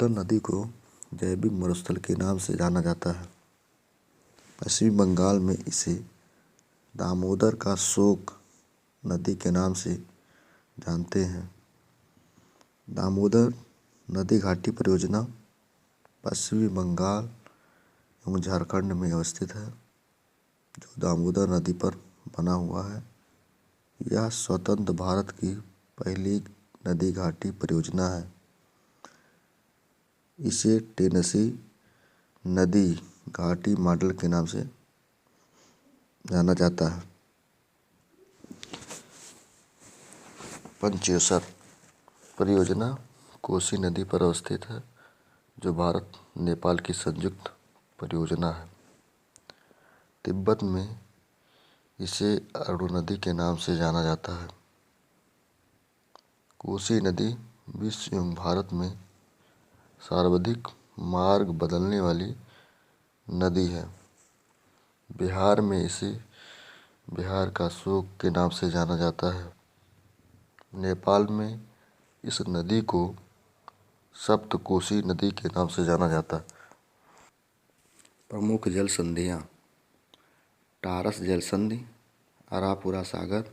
दामोदर नदी को जैविक मरुस्थल के नाम से जाना जाता है। पश्चिमी बंगाल में इसे दामोदर का शोक नदी के नाम से जानते हैं। दामोदर नदी घाटी परियोजना पश्चिमी बंगाल एवं झारखंड में अवस्थित है, जो दामोदर नदी पर बना हुआ है। यह स्वतंत्र भारत की पहली नदी घाटी परियोजना है। इसे टेनेसी नदी घाटी मॉडल के नाम से जाना जाता है। पंचेसर परियोजना कोसी नदी पर अवस्थित है, जो भारत नेपाल की संयुक्त परियोजना है। तिब्बत में इसे अरुण नदी के नाम से जाना जाता है। कोसी नदी विश्व एवं भारत में सर्वाधिक मार्ग बदलने वाली नदी है। बिहार में इसे बिहार का शोक के नाम से जाना जाता है। नेपाल में इस नदी को सप्तकोशी नदी के नाम से जाना जाता है। प्रमुख जल संधियाँ टारस जल संधि अरापुरा सागर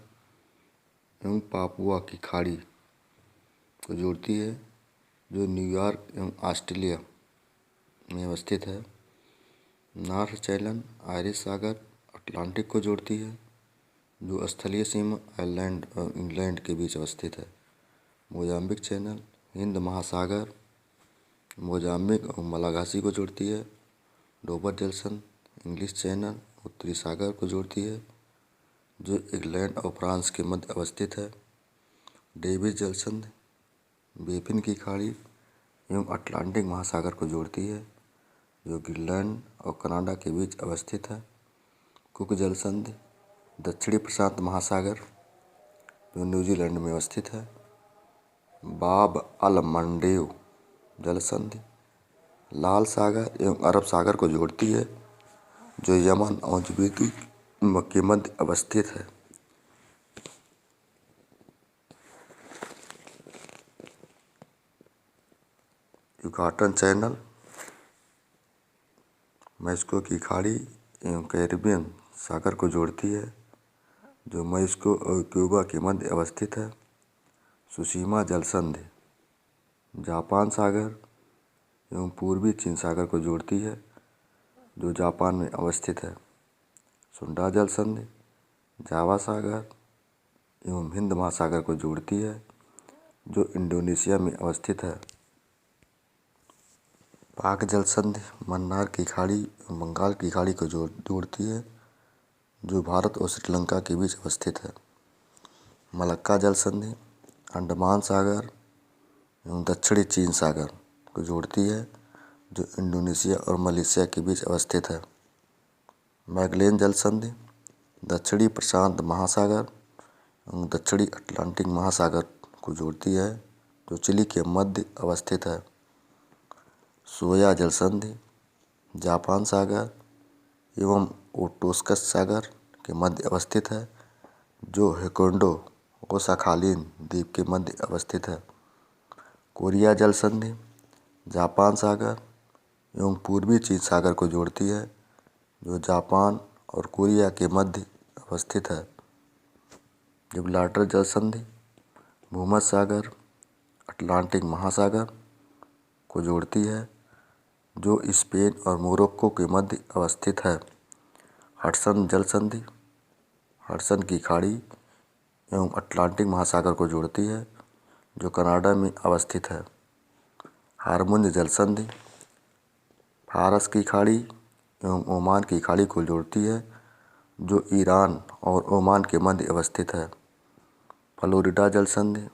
एवं पापुआ की खाड़ी को जोड़ती है, जो न्यूयॉर्क एवं ऑस्ट्रेलिया में अवस्थित है। नॉर्थ चैनल आयरिश सागर अटलांटिक को जोड़ती है, जो स्थलीय सीमा आयरलैंड और इंग्लैंड के बीच अवस्थित है। मोजाम्बिक चैनल हिंद महासागर मोजाम्बिक और मलागासी को जोड़ती है। डोबर जलसंध इंग्लिश चैनल उत्तरी सागर को जोड़ती है, जो इंग्लैंड और फ्रांस के मध्य अवस्थित है। डेविस जलसंध बेफिन की खाड़ी एवं अटलांटिक महासागर को जोड़ती है, जो ग्रीनलैंड और कनाडा के बीच अवस्थित है। कुक जलसंधि दक्षिणी प्रशांत महासागर, जो न्यूजीलैंड में अवस्थित है। बाब अल मंडेव जलसंधि लाल सागर एवं अरब सागर को जोड़ती है, जो यमन और जिबूती के मध्य अवस्थित है। युकाटन चैनल मैक्सिको की खाड़ी एवं कैरिबियन सागर को जोड़ती है, जो मैक्सिको और क्यूबा के मध्य अवस्थित है। सुशीमा जलसंधि जापान सागर एवं पूर्वी चीन सागर को जोड़ती है, जो जापान में अवस्थित है। सुंडा जलसंधि जावा सागर एवं हिंद महासागर को जोड़ती है, जो इंडोनेशिया में अवस्थित है। पाक जलसंधि मन्नार की खाड़ी एवं बंगाल की खाड़ी को जोड़ती है, जो भारत और श्रीलंका के बीच अवस्थित है। मलक्का जलसंधि अंडमान सागर एवं दक्षिणी चीन सागर को जोड़ती है, जो इंडोनेशिया और मलेशिया के बीच अवस्थित है। मैगेलन जलसंधि दक्षिणी प्रशांत महासागर एवं दक्षिणी अटलांटिक महासागर को जोड़ती है, जो चिली के मध्य अवस्थित है। सोया जलसंधि जापान सागर एवं ओटोस्कस सागर के मध्य अवस्थित है, जो होक्काइडो और साखालिन द्वीप के मध्य अवस्थित है। कोरिया जलसंधि जापान सागर एवं पूर्वी चीन सागर को जोड़ती है, जो जापान और कोरिया के मध्य अवस्थित है। जिब्राल्टर जलसंधि भूमध्य सागर अटलांटिक महासागर को जोड़ती है, जो स्पेन और मोरक्को के मध्य अवस्थित है। हडसन जलसंधि हडसन की खाड़ी एवं अटलांटिक महासागर को जोड़ती है, जो कनाडा में अवस्थित है। हारमुज जलसंधि फारस की खाड़ी एवं ओमान की खाड़ी को जोड़ती है, जो ईरान और ओमान के मध्य अवस्थित है। फ्लोरिडा जलसंधि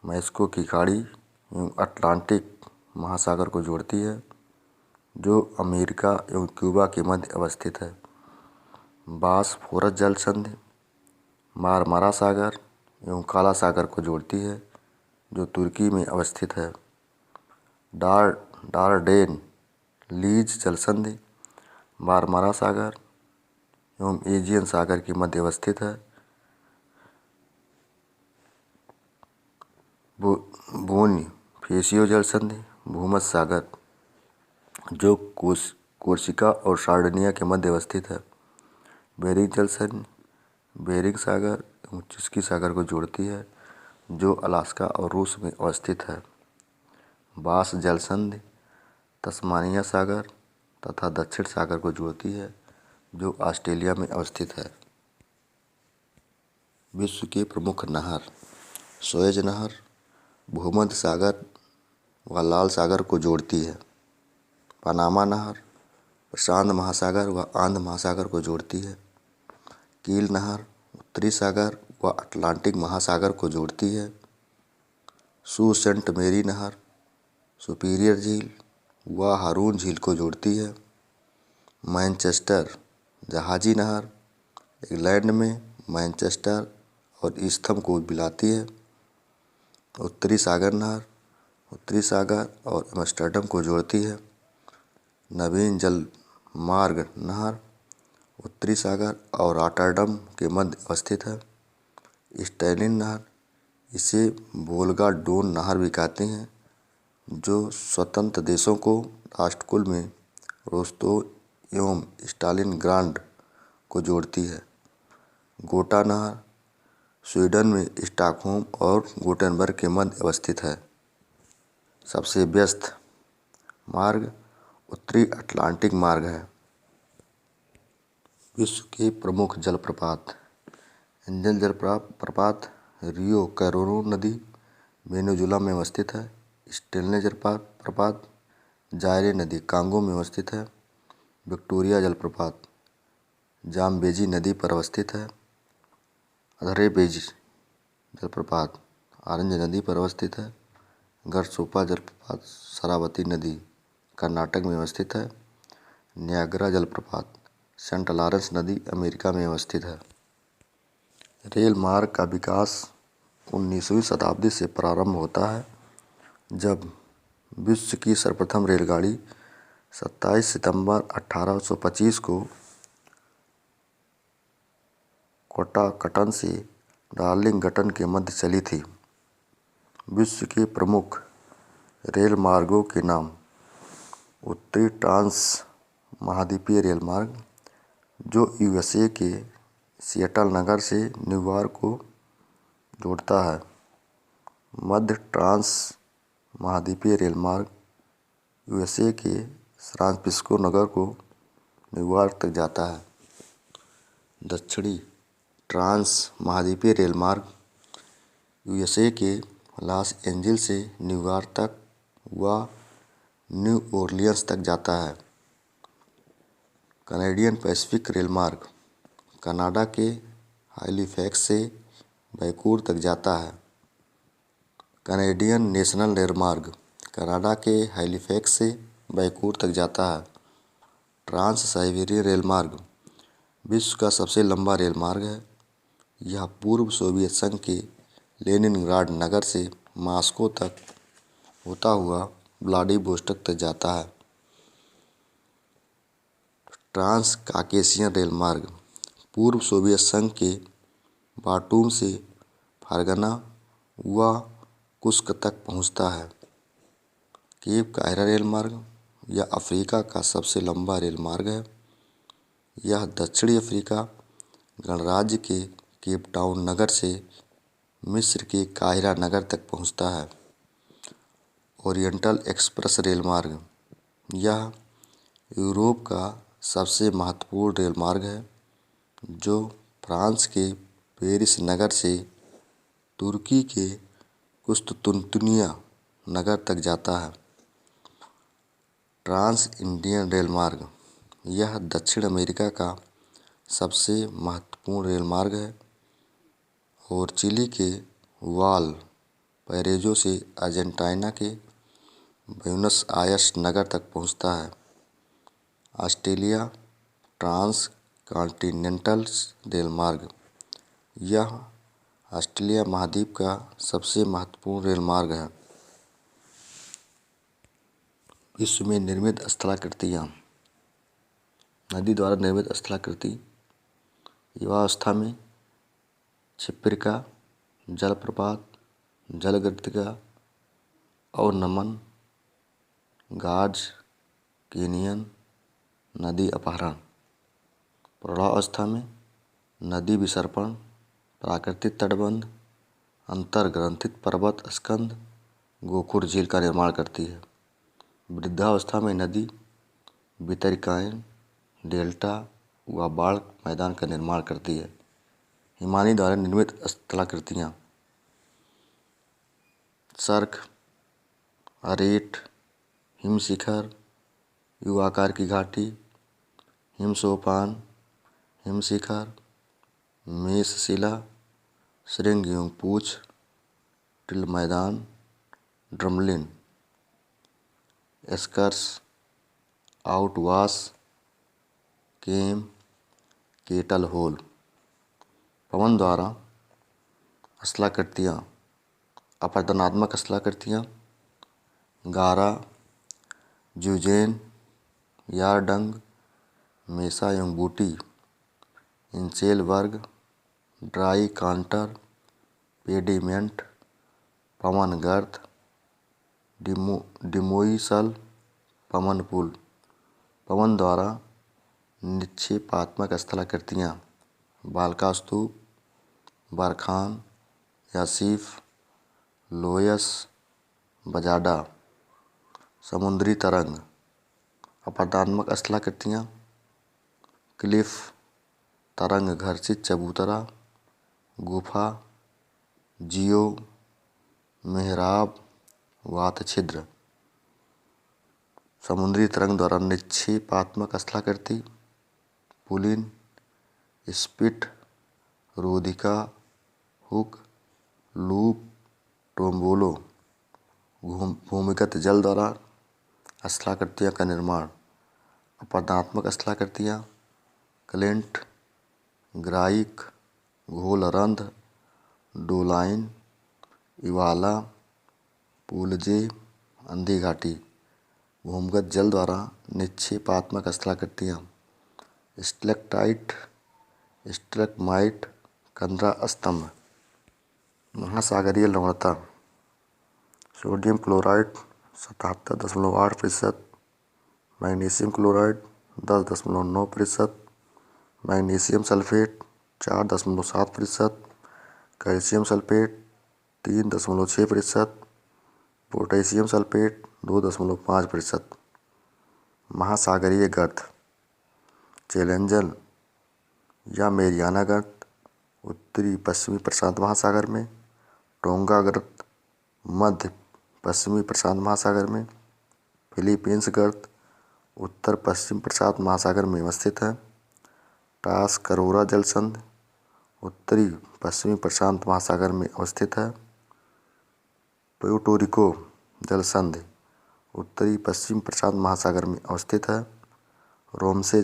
मैक्सिको की खाड़ी एवं अटलांटिक महासागर को जोड़ती है, जो अमेरिका एवं क्यूबा के मध्य अवस्थित है। बॉस्फोरस जलसंधि मारमारा सागर एवं काला सागर को जोड़ती है, जो तुर्की में अवस्थित है। डार्डेन लीज जलसंधि मारमारा सागर एवं एजियन सागर के मध्य अवस्थित है। बोनिफेसियो जलसंधि भूमध्य सागर जो कोर्सिका और सार्डिनिया के मध्य अवस्थित है। बेरिंग जल संधि बेरिंग सागर एवं चुस्की सागर को जोड़ती है, जो अलास्का और रूस में अवस्थित है। बास जल संधि तस्मानिया सागर तथा दक्षिण सागर को जोड़ती है, जो ऑस्ट्रेलिया में अवस्थित है। विश्व के प्रमुख नहर सुएज नहर भूमध्य सागर व लाल सागर को जोड़ती है। पनामा नहर प्रशांत महासागर व आंध्र महासागर को जोड़ती है। कील नहर उत्तरी सागर व अटलांटिक महासागर को जोड़ती है। सू सेंट मेरी नहर सुपीरियर झील व हारून झील को जोड़ती है। मैनचेस्टर जहाजी नहर इंग्लैंड में मैनचेस्टर और ईस्थम को मिलाती है। उत्तरी सागर नहर उत्तरी सागर और एम्स्टर्डम को जोड़ती है। नवीन जल मार्ग नहर उत्तरी सागर और रॉटरडम के मध्य अवस्थित है। स्टेलिन नहर इसे वोल्गा डोन नहर भी कहते हैं, जो स्वतंत्र देशों को राष्ट्रकुल में रोस्तोव एवं स्टालिनग्राड को जोड़ती है। गोटा नहर स्वीडन में स्टॉकहोम और गोटेनबर्ग के मध्य अवस्थित है। सबसे व्यस्त मार्ग उत्तरी अटलांटिक मार्ग है। विश्व के प्रमुख जलप्रपात एंजल जलप्रपात रियो कैरोरो नदी वेनेजुला में अवस्थित है। स्टेनले जलप्रपात जायरे नदी कांगो में अवस्थित है। विक्टोरिया जलप्रपात जाम्बेजी नदी पर अवस्थित है। अधरेबेजी जलप्रपात ऑरेंज नदी पर अवस्थित है। गरसोपा जलप्रपात शरावती नदी कर्नाटक में अवस्थित है। नियाग्रा जलप्रपात सेंट लॉरेंस नदी अमेरिका में अवस्थित है। रेल मार्ग का विकास 19वीं शताब्दी से प्रारंभ होता है, जब विश्व की सर्वप्रथम रेलगाड़ी 27 सितंबर 1825 को कोटाकटन से डार्लिंगटन के मध्य चली थी। विश्व के प्रमुख रेल मार्गों के नाम उत्तरी ट्रांस महाद्वीपीय रेल मार्ग जो यूएसए के सिएटल नगर से न्यूयॉर्क को जोड़ता है। मध्य ट्रांस महाद्वीपीय रेल मार्ग यूएसए के सैन फ्रांसिस्को नगर को न्यूयॉर्क तक जाता है। दक्षिणी ट्रांस महाद्वीपीय रेल मार्ग यूएसए के लॉस एंजिल्स से न्यूयॉर्क तक व न्यू ओरलियंस तक जाता है। कैनेडियन पैसिफिक रेल मार्ग कनाडा के हैलिफैक्स से वैंकूवर तक जाता है। कैनेडियन नेशनल रेल मार्ग कनाडा के हैलिफैक्स से वैंकूवर तक जाता है। ट्रांस साइबेरियन रेल मार्ग विश्व का सबसे लंबा रेल मार्ग है। यह पूर्व सोवियत संघ के लेनिनग्राड नगर से मॉस्को तक होता हुआ व्लादिवोस्टोक तक जाता है। ट्रांस काकेशियन रेल मार्ग पूर्व सोवियत संघ के बाटूम से फरगना व कुस्क तक पहुंचता है। केप कायरा रेल मार्ग यह अफ्रीका का सबसे लंबा रेल मार्ग है। यह दक्षिणी अफ्रीका गणराज्य के केप टाउन नगर से मिस्र के काहिरा नगर तक पहुंचता है। ओरिएंटल एक्सप्रेस रेल मार्ग यह यूरोप का सबसे महत्वपूर्ण रेल मार्ग है, जो फ्रांस के पेरिस नगर से तुर्की के कुस्तुनतुनिया नगर तक जाता है। ट्रांस इंडियन रेल मार्ग यह दक्षिण अमेरिका का सबसे महत्वपूर्ण रेल मार्ग है और चिली के वाल पैरेजो से अर्जेंटीना के ब्यूनस आयर्स नगर तक पहुंचता है। ऑस्ट्रेलिया ट्रांस कॉन्टिनेंटल रेल मार्ग यह ऑस्ट्रेलिया महाद्वीप का सबसे महत्वपूर्ण रेल मार्ग है। विश्व में निर्मित स्थलाकृतियाँ नदी द्वारा निर्मित स्थलाकृति युवावस्था में क्षिप्रिका जलप्रपात जलगर्तिका और नमन गार्ज कैनियन नदी अपहरण। प्रौढ़ावस्था में नदी विसर्पण, प्राकृतिक तटबंध, अंतर्ग्रंथित पर्वत स्कंद, गोखुर झील का निर्माण करती है। वृद्धावस्था में नदी वितरिकाएँ, डेल्टा व बाढ़ मैदान का निर्माण करती है। हिमानी द्वारा निर्मित स्थलाकृतियाँ सर्क, अरेट, हिमशिखर, यू आकार की घाटी, हिमसोपान, हिमशिखर, मेषशिला, श्रृंग एवं पूछ, टिल मैदान, ड्रमलिन, एस्कर्स, आउटवाश, केम, केटल होल। पवन द्वारा स्थलाकृतियाँ अपरदनात्मक स्थलाकृतियाँ गारा, जुजेन, यारडंग, मेसा एवं बूटी, इंचेलबर्ग, ड्राई कांटर, पेडिमेंट, पवन गर्त, डिमोइसल, पवन पुल। पवन द्वारा निक्षेपात्मक स्थलाकृतियाँ बालका स्तूप, बरखान, यासीफ, लोयस, बजाडा। समुद्री तरंग अपरदनात्मक स्थलाकृतियाँ क्लिफ, तरंग घर्षित चबूतरा, गुफा, जियो, मेहराब, वात छिद्र। समुद्री तरंग द्वारा निक्षेपात्मक स्थलाकृति पुलिन, स्पिट, रोधिका, हुक, लूप, टोम्बोलो। भूमिगत जल द्वारा स्थलाकृतियों का निर्माण अपरदनात्मक स्थलाकृतियाँ क्लिंट, ग्राइक, घोलरंध्र, डोलाइन, इवाला, पूलजे, अंधी घाटी। भूमिगत जल द्वारा निक्षेपात्मक स्थलाकृतियाँ स्टेलेक्टाइट, स्टेलेग्माइट, कंदरा स्तंभ। महासागरीय लवणता sodium chloride 77.8%, magnesium chloride 10.9%, magnesium sulphate 4.7%, calcium sulphate 3.6%, potassium sulphate 2.5%। महासागरीय गर्त चैलेंजर या मेरियाना गर्त उत्तरी पश्चिमी प्रशांत महासागर में, टोंगा गर्त मध्य पश्चिमी प्रशांत महासागर में, फिलीपींस गर्त उत्तर पश्चिम प्रशांत महासागर में अवस्थित है, टास्करोरा जलसंधि उत्तरी पश्चिमी प्रशांत महासागर में अवस्थित है, प्यूर्टो रिको जलसंधि उत्तरी पश्चिम प्रशांत महासागर में अवस्थित है, रोमसे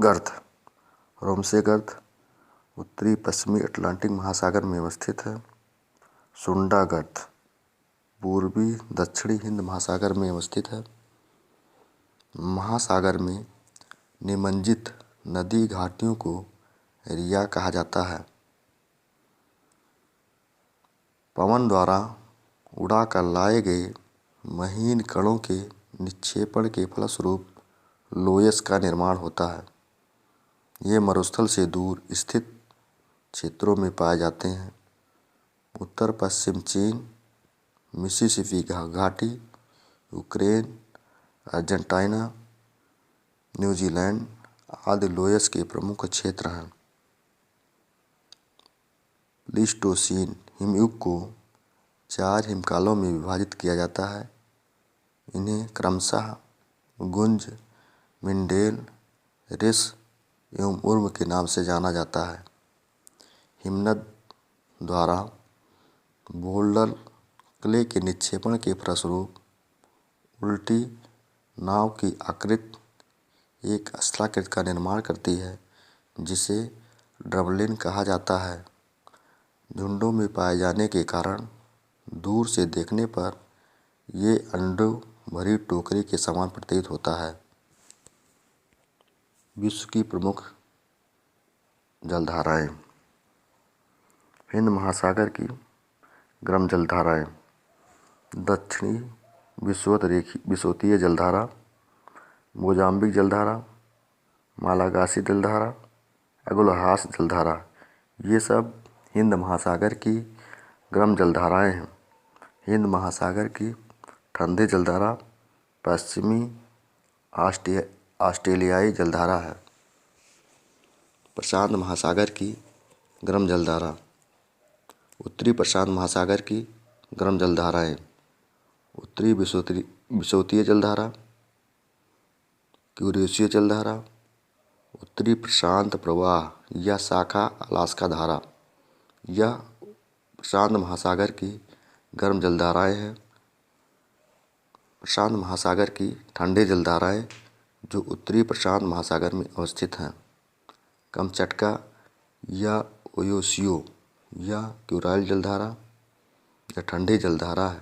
गर्त रोमसे गर्त उत्तरी पश्चिमी अटलांटिक महासागर में अवस्थित है, सुंडा गर्त पूर्वी दक्षिणी हिंद महासागर में अवस्थित है। महासागर में निमज्जित नदी घाटियों को रिया कहा जाता है। पवन द्वारा उड़ाकर लाए गए महीन कणों के निक्षेपण के फलस्वरूप लोयस का निर्माण होता है। ये मरुस्थल से दूर स्थित क्षेत्रों में पाए जाते हैं। उत्तर पश्चिम चीन, मिसिसिपी घाटी, यूक्रेन, अर्जेंटीना, न्यूजीलैंड आदि लोयस के प्रमुख क्षेत्र हैं। प्लीस्टोसीन हिमयुग को 4 हिमकालों में विभाजित किया जाता है। इन्हें क्रमशः गुंज, मिंडेल, रिस एवं उर्म के नाम से जाना जाता है। हिमनद द्वारा बोल्डर क्ले के निक्षेपण के फलस्वरूप उल्टी नाव की आकृति एक स्थलाकृति का निर्माण करती है, जिसे ड्रमलिन कहा जाता है। झुंडों में पाए जाने के कारण दूर से देखने पर ये अंडों भरी टोकरी के समान प्रतीत होता है। विश्व की प्रमुख जलधाराएं। हिंद महासागर की गर्म जलधाराएं। दक्षिणी विषुवतीय जलधारा, मोजाम्बिक जलधारा, मालागासी जलधारा, एगोलहास जलधारा, ये सब हिंद महासागर की गर्म जलधाराएं हैं। हिंद महासागर की ठंडी जलधारा पश्चिमी ऑस्ट्रेलियाई जलधारा है। प्रशांत महासागर की गर्म जलधारा, उत्तरी प्रशांत महासागर की गर्म जलधाराएं, उत्तरी विषुवतीय जलधारा, क्यूरेशियो जलधारा, उत्तरी प्रशांत प्रवाह या शाखा अलास्का धारा, यह प्रशांत महासागर की गर्म जलधाराएं हैं। प्रशांत महासागर की ठंडी जलधाराएं जो उत्तरी प्रशांत महासागर में अवस्थित हैं। कमचटका या ओयोसियो या क्यूराइल जलधारा, यह ठंडी जलधारा है।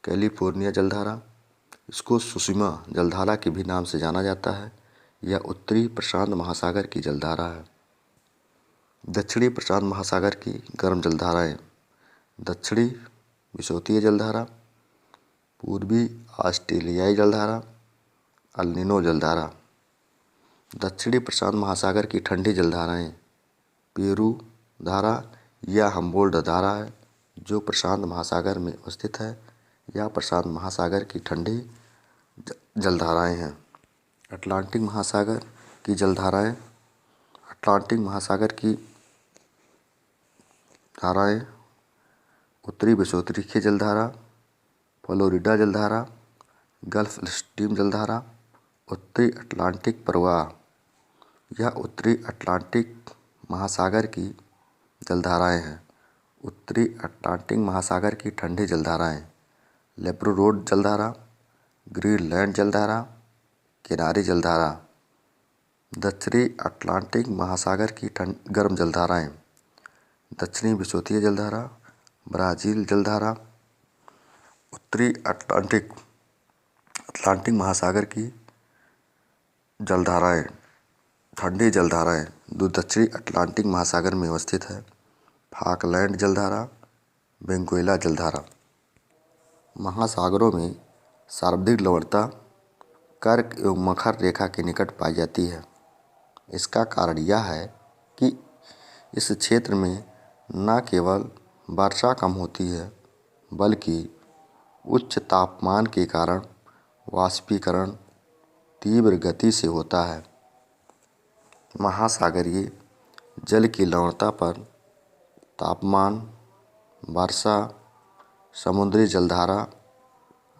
कैलिफोर्निया जलधारा, इसको सुषमा जलधारा के भी नाम से जाना जाता है, यह उत्तरी प्रशांत महासागर की जलधारा है। दक्षिणी प्रशांत महासागर की गर्म जलधाराएं, दक्षिणी विषुवतीय जलधारा, पूर्वी ऑस्ट्रेलियाई जलधारा, अल नीनो जलधारा। दक्षिणी प्रशांत महासागर की ठंडी जलधाराएं, पेरू धारा या हम्बोल्ट धारा है, जो प्रशांत महासागर में अवस्थित है। यह प्रशांत महासागर की ठंडी जलधाराएं हैं। अटलांटिक महासागर की जलधाराएं, अटलांटिक महासागर की धाराएं, उत्तरी विषुवतीय जलधारा, फ्लोरिडा जलधारा, गल्फ स्ट्रीम जलधारा, उत्तरी अटलांटिक प्रवाह, यह उत्तरी अटलांटिक महासागर की जलधाराएं हैं। उत्तरी अटलांटिक महासागर की ठंडी जलधाराएं, लेब्राडोर जलधारा, ग्रीनलैंड जलधारा, किनारी जलधारा। दक्षिणी अटलांटिक महासागर की गर्म जलधाराएं, दक्षिणी विषुवतीय जलधारा, ब्राज़ील जलधारा। उत्तरी अटलांटिक महासागर की जलधाराएं, ठंडी जलधाराएं जो दक्षिणी अटलांटिक महासागर में अवस्थित है। फॉकलैंड जलधारा, वेनेजुएला जलधारा। महासागरों में सर्वाधिक लवणता कर्क एवं मकर रेखा के निकट पाई जाती है। इसका कारण यह है कि इस क्षेत्र में न केवल वर्षा कम होती है, बल्कि उच्च तापमान के कारण वाष्पीकरण तीव्र गति से होता है। महासागरीय जल की लवणता पर तापमान, वर्षा, समुद्री जलधारा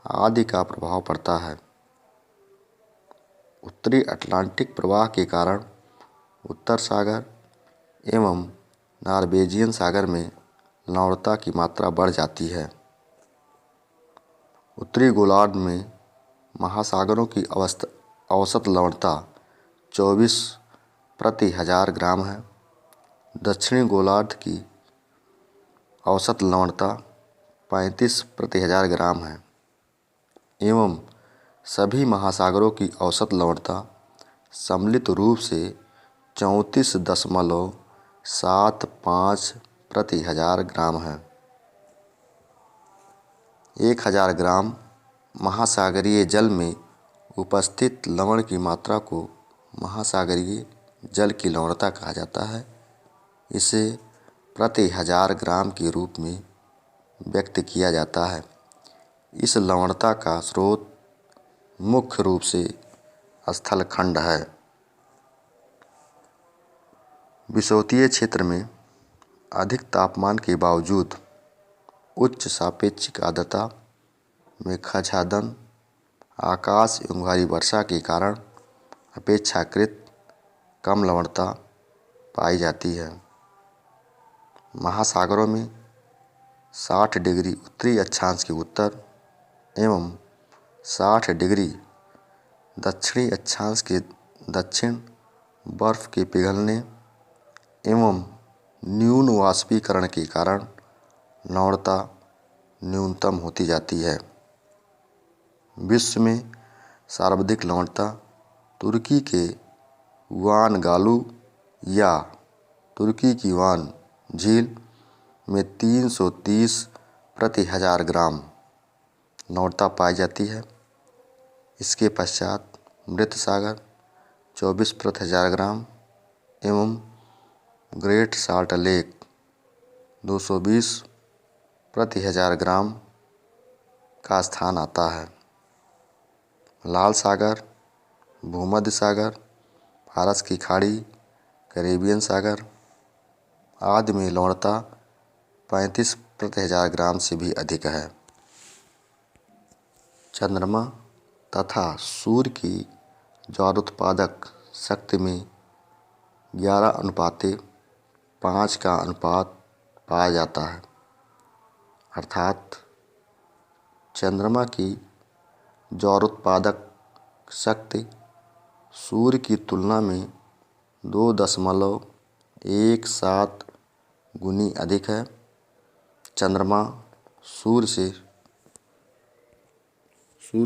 आदि का प्रभाव पड़ता है। उत्तरी अटलांटिक प्रवाह के कारण उत्तर सागर एवं नॉर्वेजियन सागर में लवणता की मात्रा बढ़ जाती है। उत्तरी गोलार्ध में महासागरों की औसत लवणता 24 प्रति हजार ग्राम है। दक्षिणी गोलार्ध की औसत लवणता 35 प्रति हजार ग्राम है एवं सभी महासागरों की औसत लवणता सम्मिलित रूप से 34.75 प्रति हजार ग्राम है। 1000 ग्राम महासागरीय जल में उपस्थित लवण की मात्रा को महासागरीय जल की लवणता कहा जाता है। इसे प्रति 1000 ग्राम के रूप में व्यक्त किया जाता है। इस लवणता का स्रोत मुख्य रूप से स्थलखंड है। विषुवतीय क्षेत्र में अधिक तापमान के बावजूद उच्च सापेक्षिक आर्द्रता, मेघाच्छादन, आकाश एवं भारी वर्षा के कारण अपेक्षाकृत कम लवणता पाई जाती है। महासागरों में 60 डिग्री उत्तरी अक्षांश के उत्तर एवं 60 डिग्री दक्षिणी अक्षांश के दक्षिण बर्फ के पिघलने एवं न्यून वाष्पीकरण के कारण लवणता न्यूनतम होती जाती है। विश्व में सर्वाधिक लवणता तुर्की के वान गालू या तुर्की की वान झील में 330 प्रति हजार ग्राम लवणता पाई जाती है। इसके पश्चात मृत सागर 24/1000 ग्राम एवं ग्रेट साल्ट लेक 220/1000 ग्राम का स्थान आता है। लाल सागर, भूमध्य सागर, फारस की खाड़ी, कैरेबियन सागर आदि में लवणता 35/1000 ग्राम से भी अधिक है। चंद्रमा तथा सूर्य की ज्वारोत्पादक शक्ति में 11:5 का अनुपात पाया जाता है, अर्थात चंद्रमा की ज्वारोत्पादक शक्ति सूर्य की तुलना में 2.17 गुनी अधिक है। चंद्रमा सूर्य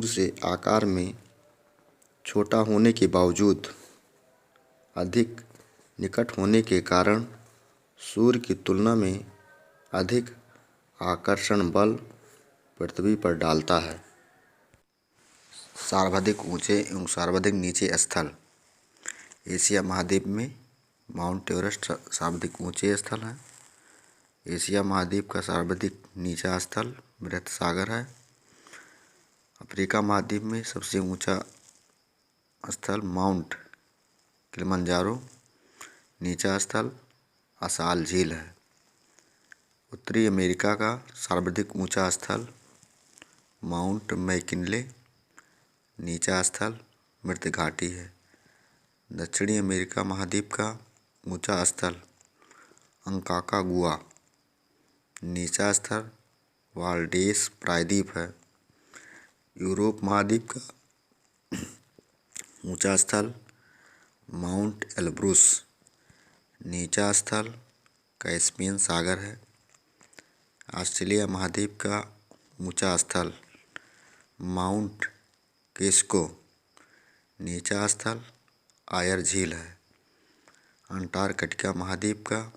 से आकार में छोटा होने के बावजूद अधिक निकट होने के कारण सूर्य की तुलना में अधिक आकर्षण बल पृथ्वी पर डालता है। सर्वाधिक ऊंचे एवं सर्वाधिक नीचे स्थल। एशिया महाद्वीप में माउंट एवरेस्ट सर्वाधिक ऊंचे स्थल है। एशिया महाद्वीप का सर्वाधिक नीचा स्थल बृहत सागर है। अफ्रीका महाद्वीप में सबसे ऊंचा स्थल माउंट किलिमंजारो, नीचा स्थल असाल झील है। उत्तरी अमेरिका का सर्वाधिक ऊंचा स्थल माउंट मैकिनले, नीचा स्थल मृत घाटी है। दक्षिणी अमेरिका महाद्वीप का ऊंचा स्थल अंकाकागुआ, नीचा स्थल वाल्डेस प्रायद्वीप है। यूरोप महाद्वीप का ऊंचा स्थल माउंट एल्ब्रुस, नीचा स्थल कैस्पियन सागर है। ऑस्ट्रेलिया महाद्वीप का ऊंचा स्थल माउंट केस्को, नीचा स्थल आयर झील है। अंटार्कटिका महाद्वीप का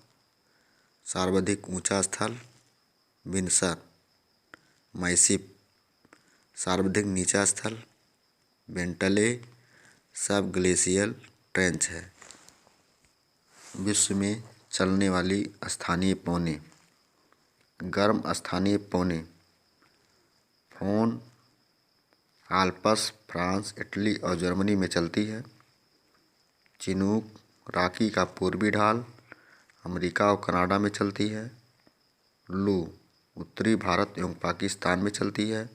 सर्वाधिक ऊंचा स्थल विंसर मैसिप, सर्वाधिक नीचा स्थल बेंटले सब ग्लेशियल ट्रेंच है। विश्व में चलने वाली स्थानीय पौने। गर्म स्थानीय पौने फोन आल्प्स फ्रांस, इटली और जर्मनी में चलती है। चिनूक रॉकी का पूर्वी ढाल अमेरिका और कनाडा में चलती है। लू उत्तरी भारत एवं पाकिस्तान में चलती है।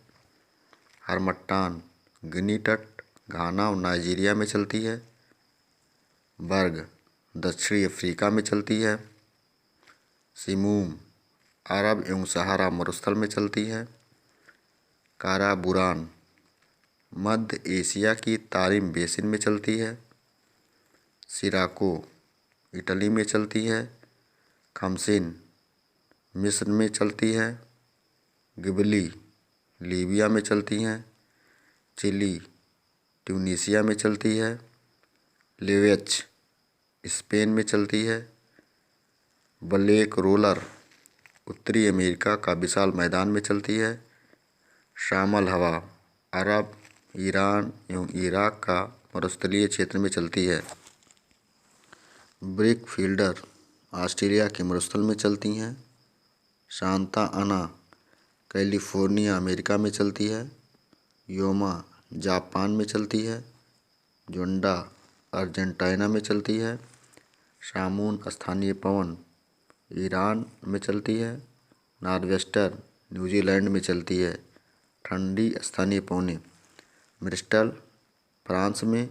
हरमट्टान गिनी तट, घाना और नाइजीरिया में चलती है। बर्ग दक्षिणी अफ्रीका में चलती है। सिमूम अरब एवं सहारा मरुस्थल में चलती है। काराबुरान मध्य एशिया की तारिम बेसिन में चलती है। सिराको इटली में चलती है। खमसिन मिस्र में चलती है। गिबली लीबिया में चलती हैं। चिली ट्यूनीसिया में चलती है। लेवेच स्पेन में चलती है। ब्लैक रोलर उत्तरी अमेरिका का विशाल मैदान में चलती है। शामल हवा अरब, ईरान एवं इराक का मरुस्थलीय क्षेत्र में चलती है। ब्रिक फील्डर ऑस्ट्रेलिया के मरुस्थल में चलती हैं। सांता आना कैलिफोर्निया अमेरिका में चलती है। योमा जापान में चलती है। जोंडा अर्जेंटीना में चलती है। शामून स्थानीय पवन ईरान में चलती है। नॉर्वेस्टर न्यूजीलैंड में चलती है। ठंडी स्थानीय पौने ब्रिस्टल फ्रांस में।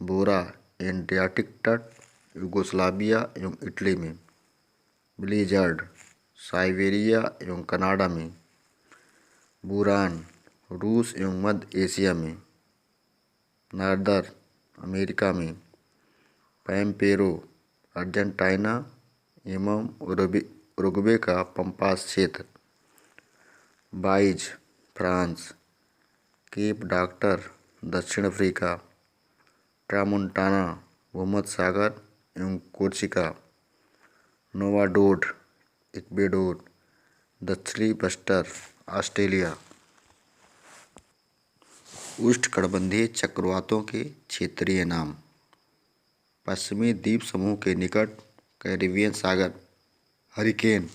बोरा एड्रियाटिक तट यूगोस्लाविया एवं इटली में। ब्लिजर्ड साइबेरिया एवं कनाडा में। बुरान रूस एवं मध्य एशिया में। नार्दर अमेरिका में। पैम्पेरो अर्जेंटीना एवं उरुग्वे का पंपास क्षेत्र। Bise France. केप डॉक्टर दक्षिण अफ्रीका। ट्रामुंटाना भूमध्य सागर एवं कोर्सिका। नोवाडोड इक्वेडोर। दक्षिणी बस्टर ऑस्ट्रेलिया। उष्णकटिबंधीय चक्रवातों के क्षेत्रीय नाम। पश्चिमी द्वीप समूह के निकट कैरिबियन सागर हरिकेन।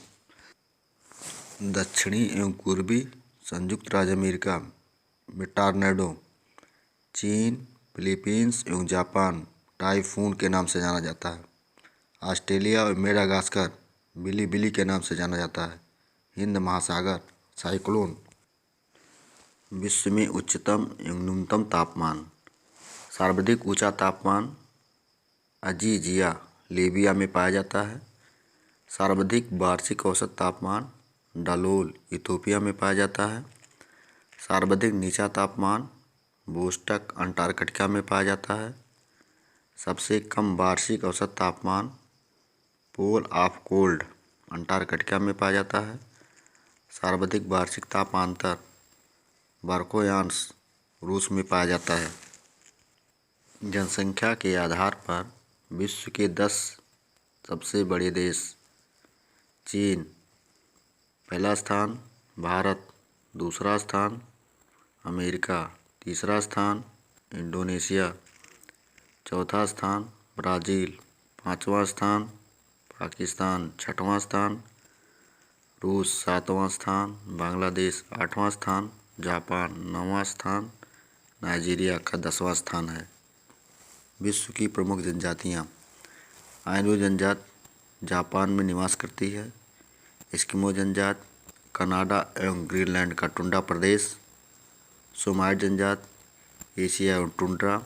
दक्षिणी एवं पूर्वी संयुक्त राज्य अमेरिका में टॉर्नेडो। चीन, फिलीपींस एवं जापान टाइफून के नाम से जाना जाता है। ऑस्ट्रेलिया और मेडागास्कर बिली बिली के नाम से जाना जाता है। हिंद महासागर साइक्लोन। विश्व में उच्चतम एवं न्यूनतम तापमान। सर्वाधिक ऊंचा तापमान अजीजिया लीबिया में पाया जाता है। सर्वाधिक वार्षिक औसत तापमान डालोल इथोपिया में पाया जाता है। सर्वाधिक नीचा तापमान वोस्टक अंटार्कटिका में पाया जाता है। सबसे कम वार्षिक औसत तापमान पोल ऑफ कोल्ड अंटार्कटिका में पाया जाता है। सर्वाधिक वार्षिक तापांतर बार्कोयांस रूस में पाया जाता है। जनसंख्या के आधार पर विश्व के 10 सबसे बड़े देश। चीन पहला स्थान, भारत दूसरा स्थान, अमेरिका तीसरा स्थान, इंडोनेशिया चौथा स्थान, ब्राज़ील पाँचवा स्थान, पाकिस्तान छठवां स्थान, रूस सातवां स्थान, बांग्लादेश आठवां स्थान, जापान नौवां स्थान, नाइजीरिया का 10वां स्थान है। विश्व की प्रमुख जनजातियाँ। आइनू जनजाति जापान में निवास करती है। एस्किमो जनजाति कनाडा एवं ग्रीनलैंड का टुंड्रा प्रदेश। सोमाइट जनजाति एशिया एवं टुंड्रा